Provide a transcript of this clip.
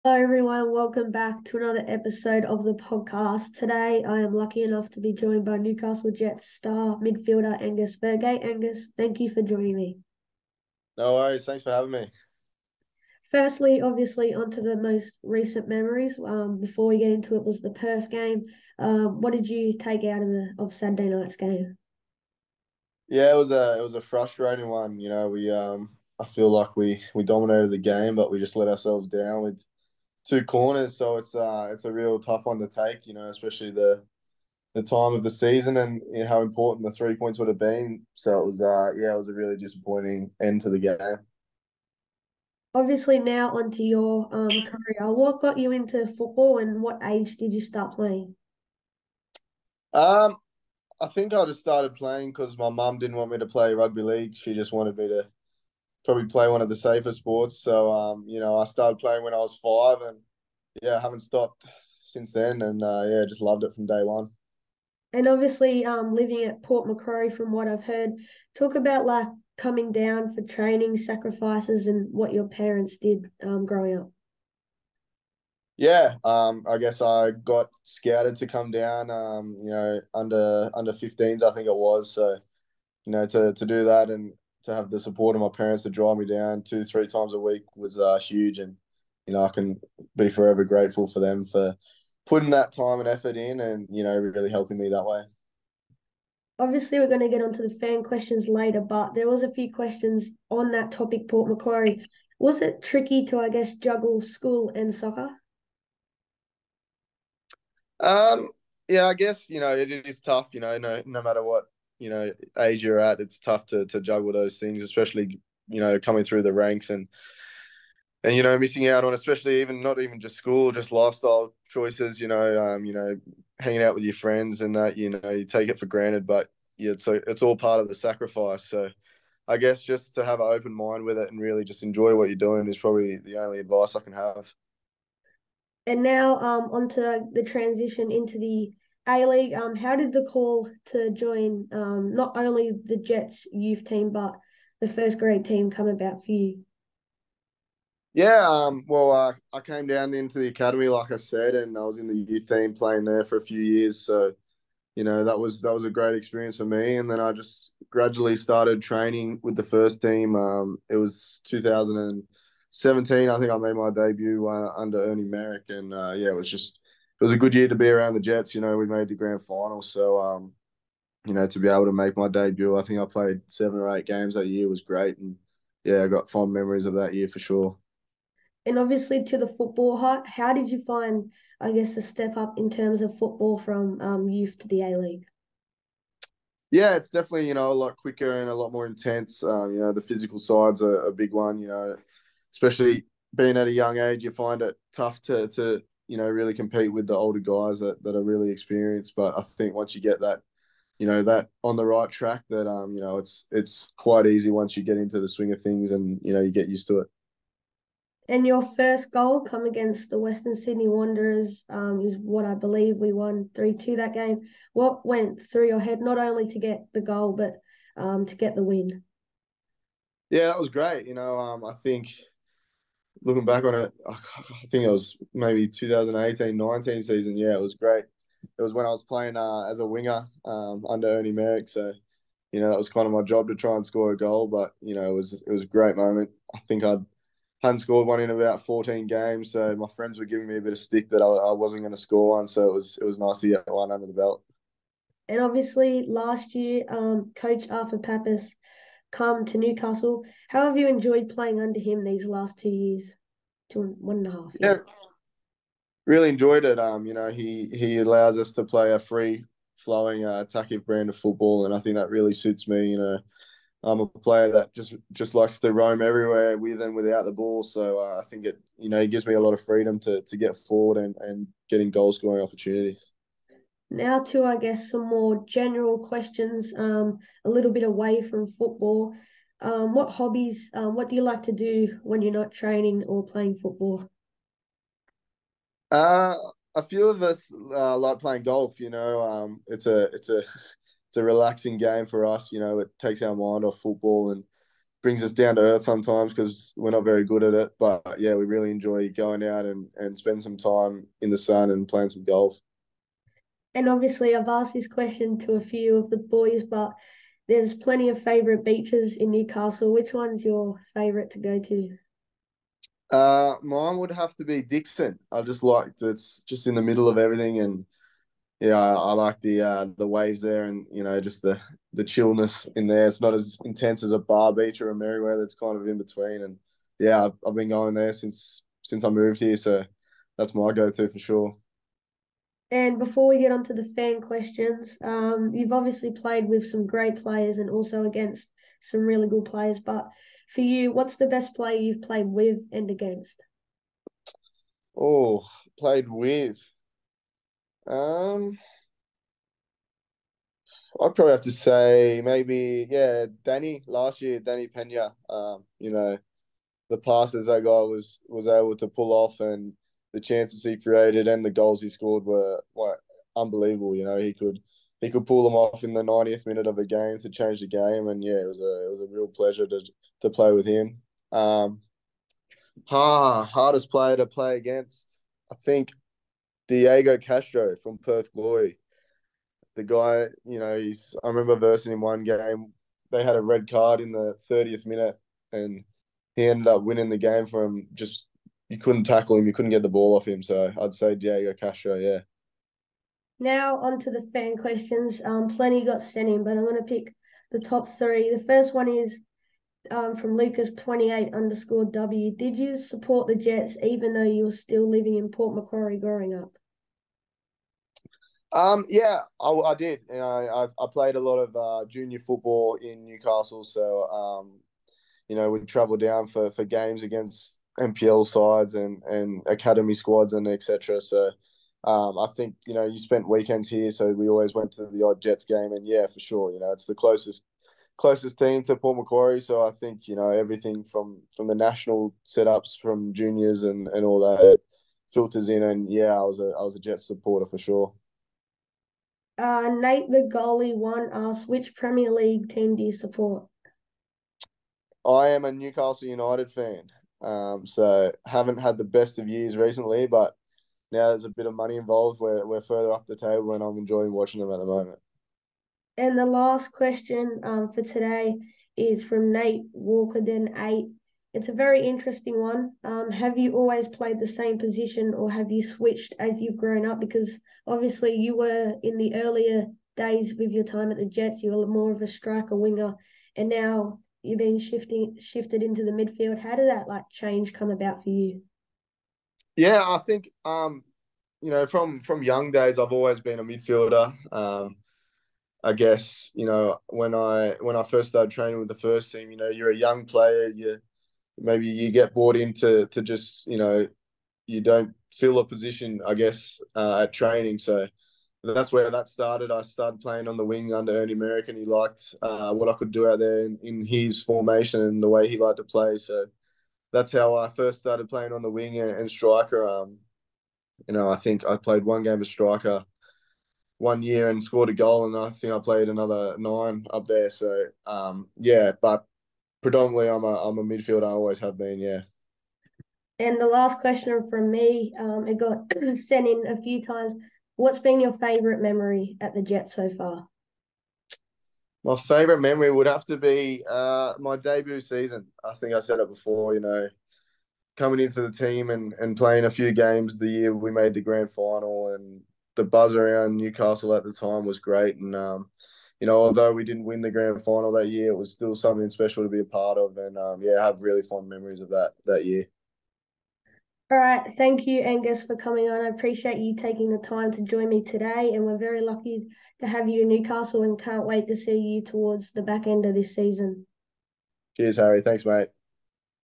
Hello, everyone. Welcome back to another episode of the podcast. Today, I am lucky enough to be joined by Newcastle Jets star midfielder Angus Thurgate. Angus, thank you for joining me. No worries. Thanks for having me. Firstly, obviously, onto the most recent memories. Before we get into it, was the Perth game. What did you take out of the Saturday night's game? Yeah, it was a frustrating one. We I feel like we dominated the game, but we just let ourselves down with two corners. So it's a real tough one to take. Especially the time of the season and how important the 3 points would have been. So it was a really disappointing end to the game. Obviously, now onto your career. What got you into football, and what age did you start playing? Um, I think I just started playing because my mum didn't want me to play rugby league. She just wanted me to probably play one of the safer sports. So I started playing when I was 5, and yeah, I haven't stopped since then. And yeah, just loved it from day one. And obviously, living at Port Macquarie, from what I've heard, talk about like coming down for training, sacrifices, and what your parents did growing up. Yeah, I guess I got scouted to come down. Under 15s, I think it was. So to do that and to have the support of my parents to drive me down 2 3 times a week was huge. And I can be forever grateful for them for putting that time and effort in, and really helping me that way. Obviously, we're going to get onto the fan questions later, but there was a few questions on that topic, Port Macquarie. Was it tricky to, I guess, juggle school and soccer? Um, yeah, I guess it is tough. No matter what age you're at, it's tough to juggle those things, especially coming through the ranks and missing out on, especially even not even just school, just lifestyle choices. Hanging out with your friends and that. You take it for granted, but yeah, it's all part of the sacrifice. So I guess just to have an open mind with it and really just enjoy what you're doing is probably the only advice I can have. And now onto the transition into the A League. How did the call to join not only the Jets youth team, but the first grade team come about for you? Yeah, well, I came down into the academy, like I said, and I was in the youth team playing there for a few years. So, that was a great experience for me. And then I just gradually started training with the first team. It was 2017. I think I made my debut under Ernie Merrick, and yeah, it was a good year to be around the Jets. We made the grand final, so to be able to make my debut, I think I played 7 or 8 games that year was great, and yeah, I got fond memories of that year for sure. And obviously to the football heart, how did you find, I guess, the step up in terms of football from youth to the A League? Yeah, it's definitely a lot quicker and a lot more intense. The physical side's a big one. Especially being at a young age, you find it tough to really compete with the older guys that are really experienced. But I think once you get that on the right track, that it's quite easy once you get into the swing of things and you get used to it. And your first goal come against the Western Sydney Wanderers is what I believe we won 3-2 that game. What went through your head, not only to get the goal, but to get the win? Yeah, that was great. I think looking back on it, I think it was maybe 2018-19 season. Yeah, it was great. It was when I was playing as a winger under Ernie Merrick. So, that was kind of my job to try and score a goal. But, it was a great moment. I think I hadn't scored one in about 14 games. So my friends were giving me a bit of stick that I wasn't going to score one. So it was nice to get one under the belt. And obviously last year, Coach Arthur Papas come to Newcastle. How have you enjoyed playing under him these last 2 years? Two and one and a half, yeah. Yeah, really enjoyed it. He allows us to play a free flowing attacking brand of football, and I think that really suits me. I'm a player that just likes to roam everywhere with and without the ball. So I think it gives me a lot of freedom to get forward and getting goal scoring opportunities. Now to, I guess, some more general questions, a little bit away from football. What hobbies, what do you like to do when you're not training or playing football? Uh, a few of us like playing golf. It's a it's a relaxing game for us. It takes our mind off football, and brings us down to earth sometimes because we're not very good at it. But yeah, we really enjoy going out and spend some time in the sun and playing some golf. And obviously, I've asked this question to a few of the boys, but there's plenty of favourite beaches in Newcastle. Which one's your favourite to go to? Mine would have to be Dixon. I just liked it's just in the middle of everything, and yeah, I like the waves there, and just the chillness in there. It's not as intense as a bar beach or a Merriweather. It's kind of in between, and yeah, I've been going there since I moved here, so that's my go-to for sure. And before we get on to the fan questions, you've obviously played with some great players and also against some really good players. But for you, what's the best player you've played with and against? Oh, played with. Um, I'd probably have to say maybe Danny last year, Danny Pena. The passes that guy was able to pull off, and the chances he created and the goals he scored were unbelievable. He could pull them off in the 90th minute of a game to change the game, and yeah, it was a real pleasure to play with him. Um, hardest player to play against, I think Diego Castro from Perth Glory. The guy, I remember versing him one game. They had a red card in the 30th minute, and he ended up winning the game from just you couldn't tackle him, you couldn't get the ball off him. So I'd say Diego Castro, yeah. Now on to the fan questions. Plenty got sent in, but I'm going to pick the top three. The first one is from Lucas28 underscore W. Did you support the Jets even though you were still living in Port Macquarie growing up? Yeah, I did. I played a lot of junior football in Newcastle, so we'd travel down for games against NPL sides and academy squads and etc. So I think you spent weekends here, so we always went to the odd Jets game, and yeah, for sure, it's the closest team to Port Macquarie. So I think everything from the national setups, from juniors and all that filters in, and yeah, I was a Jets supporter for sure. Nate the goalie one asks, which Premier League team do you support? I am a Newcastle United fan. So haven't had the best of years recently, but now there's a bit of money involved. We're further up the table, and I'm enjoying watching them at the moment. And the last question for today is from Nate Walkerden 8. It's a very interesting one. Have you always played the same position or have you switched as you've grown up? Because obviously you were in the earlier days with your time at the Jets, you were more of a striker winger, and now you've been shifted into the midfield. How did that change come about for you? Yeah, I think from young days I've always been a midfielder. I guess when I first started training with the first team, you're a young player. Maybe you get brought into to just you don't fill a position, I guess, at training. So that's where that started. I started playing on the wing under Ernie Merrick, and he liked what I could do out there in his formation and the way he liked to play. So that's how I first started playing on the wing and striker. I think I played one game of striker one year and scored a goal, and I think I played another 9 up there. So yeah, but predominantly I'm a midfielder. I always have been. Yeah. And the last question from me, it got sent in a few times. What's been your favourite memory at the Jets so far? My favorite memory would have to be my debut season. I think I said it before, coming into the team and playing a few games the year we made the grand final, and the buzz around Newcastle at the time was great. And, although we didn't win the grand final that year, it was still something special to be a part of. And yeah, I have really fond memories of that year. All right, thank you, Angus, for coming on. I appreciate you taking the time to join me today, and we're very lucky to have you in Newcastle and can't wait to see you towards the back end of this season. Cheers, Harry. Thanks, mate.